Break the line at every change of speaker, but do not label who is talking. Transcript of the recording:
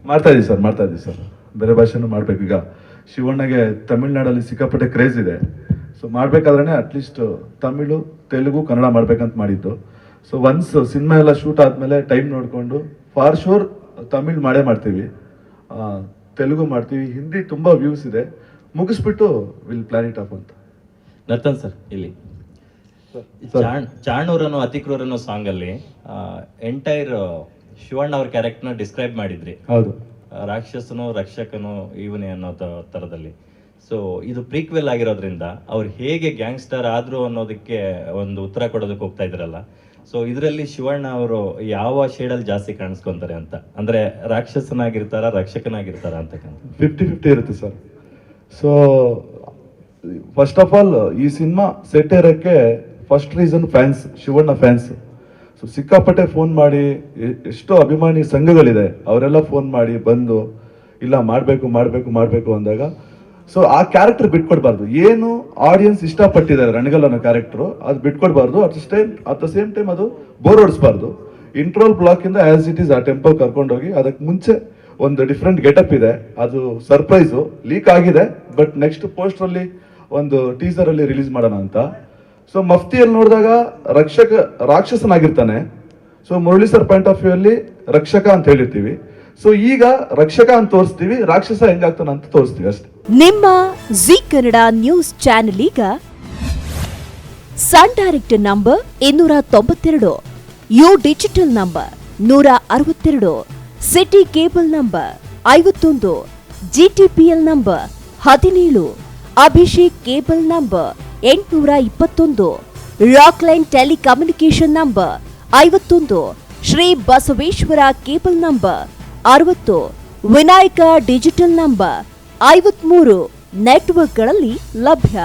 ಮಾಡ್ತಾ ಇದೀವಿ ಸರ್. ಬೇರೆ ಭಾಷೆನೂ ಮಾಡ್ಬೇಕು. ಈಗ ಶಿವಣ್ಣಗೆ ತಮಿಳ್ನಾಡಲ್ಲಿ ಸಿಕ್ಕಾಪಟ್ಟೆ ಕ್ರೇಜ್ ಇದೆ. ಸೊ ಮಾಡ್ಬೇಕಾದ್ರೆ ಅಟ್ಲೀಸ್ಟ್ ತಮಿಳು, ತೆಲುಗು, ಕನ್ನಡ ಮಾಡ್ಬೇಕಂತ ಮಾಡಿದ್ದು. ಸೊ ಒನ್ಸ್ ಸಿನಿಮಾ ಎಲ್ಲ ಶೂಟ್ ಆದಮೇಲೆ ಟೈಮ್ ನೋಡಿಕೊಂಡು ಫಾರ್ ಶೋರ್ ತಮಿಳ್ ಮಾಡ್ತೀವಿ, ತೆಲುಗು ಮಾಡ್ತೀವಿ, ಹಿಂದಿ ತುಂಬ ವ್ಯೂಸ್ ಇದೆ, ಮುಗಿಸ್ಬಿಟ್ಟು ವಿಲ್ ಪ್ಲಾನ್ ಇಟ್ ಅಪ್ ಅಂತ.
ನರ್ತನ್ ಸರ್, ಇಲ್ಲಿ ಚಾಣೂರನು ಅತಿಕ್ರೂರನು ಸಾಂಗ್ ಅಲ್ಲಿ ಎಂಟೈರ್ ಶಿವಣ್ಣ ಅವ್ರ ಕ್ಯಾರೆಕ್ಟರ್ನ ಡಿಸ್ಕ್ರೈಬ್ ಮಾಡಿದ್ರಿ.
ಹೌದು,
ರಾಕ್ಷಸನು ರಕ್ಷಕನು ಇವನೇ ಅನ್ನೋ ತರದಲ್ಲಿ. ಸೊ ಇದು ಪ್ರೀಕ್ವೆಲ್ ಆಗಿರೋದ್ರಿಂದ ಅವ್ರು ಹೇಗೆ ಗ್ಯಾಂಗ್ಸ್ಟರ್ ಆದ್ರು ಅನ್ನೋದಕ್ಕೆ ಒಂದು ಉತ್ತರ ಕೊಡೋದಕ್ಕೆ ಹೋಗ್ತಾ ಇದ್ರಲ್ಲ. ಸೊ ಇದರಲ್ಲಿ ಶಿವಣ್ಣ ಅವರು ಯಾವ ಶೇಡಲ್ಲಿ ಜಾಸ್ತಿ ಕಾಣಿಸ್ಕೊಂತಾರೆ ಅಂತ, ಅಂದ್ರೆ ರಾಕ್ಷಸನಾಗಿರ್ತಾರ, ರಕ್ಷಕನಾಗಿರ್ತಾರ ಅಂತಕ್ಕಂಥ
50-50 ಇರುತ್ತೆ sir. So first of all ಈ ಸಿನಿಮಾ ಸೆಟ್ ಇರೋಕ್ಕೆ first reason fans, Shivanna fans. So ಸಿಕ್ಕಾಪಟ್ಟೆ ಫೋನ್ ಮಾಡಿ, ಎಷ್ಟೋ ಅಭಿಮಾನಿ ಸಂಘಗಳಿದೆ, ಅವರೆಲ್ಲ ಫೋನ್ ಮಾಡಿ ಬಂದು ಇಲ್ಲ ಮಾಡಬೇಕು ಅಂದಾಗ, ಸೊ ಆ ಕ್ಯಾರೆಕ್ಟರ್ ಬಿಟ್ಕೊಡ್ಬಾರ್ದು. ಏನು ಆಡಿಯನ್ಸ್ ಇಷ್ಟಪಟ್ಟಿದ್ದಾರೆ ರಣಗಲ್ ಅನ್ನೋ ಕ್ಯಾರೆಕ್ಟರ್, ಅದು ಬಿಟ್ಕೊಡ್ಬಾರ್ದು. ಅಟ್ ದ ಸೇಮ್ ಟೈಮ್ ಅದು ಬೋರ್ ಹೊಡಿಸ್ಬಾರ್ದು. ಇಂಟ್ರೋಲ್ ಬ್ಲಾಕ್ ಇಂದ ಆಸ್ ಇಟ್ ಈಸ್ ಆ ಟೆಂಪೋ ಕರ್ಕೊಂಡೋಗಿ, ಅದಕ್ಕೆ ಮುಂಚೆ ಒಂದು ಡಿಫ್ರೆಂಟ್ ಗೆಟಪ್ ಇದೆ, ಅದು ಸರ್ಪ್ರೈಸು ಲೀಕ್ ಆಗಿದೆ. ಬಟ್ ನೆಕ್ಸ್ಟ್ ಪೋಸ್ಟರ್ ಅಲ್ಲಿ ಒಂದು ಟೀಸರ್ ಅಲ್ಲಿ ರಿಲೀಸ್ ಮಾಡೋಣ ಅಂತ. ಸೊ ಮಫ್ತಿಯಲ್ಲಿ ನೋಡಿದಾಗ ರಾಕ್ಷಸನಾಗಿರ್ತಾನೆ. So Murali sir point of view ಅಲ್ಲಿ ರಕ್ಷಕ ಅಂತ ಹೇಳಿರ್ತೀವಿ. ಸೊ ಈಗ ರಕ್ಷಕ ಅಂತ ತೋರಿಸ್ತೀವಿ, ರಾಕ್ಷಸ ಹೆಂಗಾಗ್ತಾನ ಅಂತ ತೋರಿಸ್ತೀವಿ ಅಷ್ಟೇ.
ನಿಮ್ಮ ಜಿ ಕನ್ನಡ ನ್ಯೂಸ್ ಚಾನೆಲ್ ಈಗ Sun Direct number 292, U digital number 162, city cable number 51, GTPL number 17, Abhishek cable number 821, Rockline telecommunication number 51, Shri Basaveshwara cable number 60, Vinayaka digital number 53 ನೆಟ್ವರ್ಕ್ಗಳಲ್ಲಿ ಲಭ್ಯ.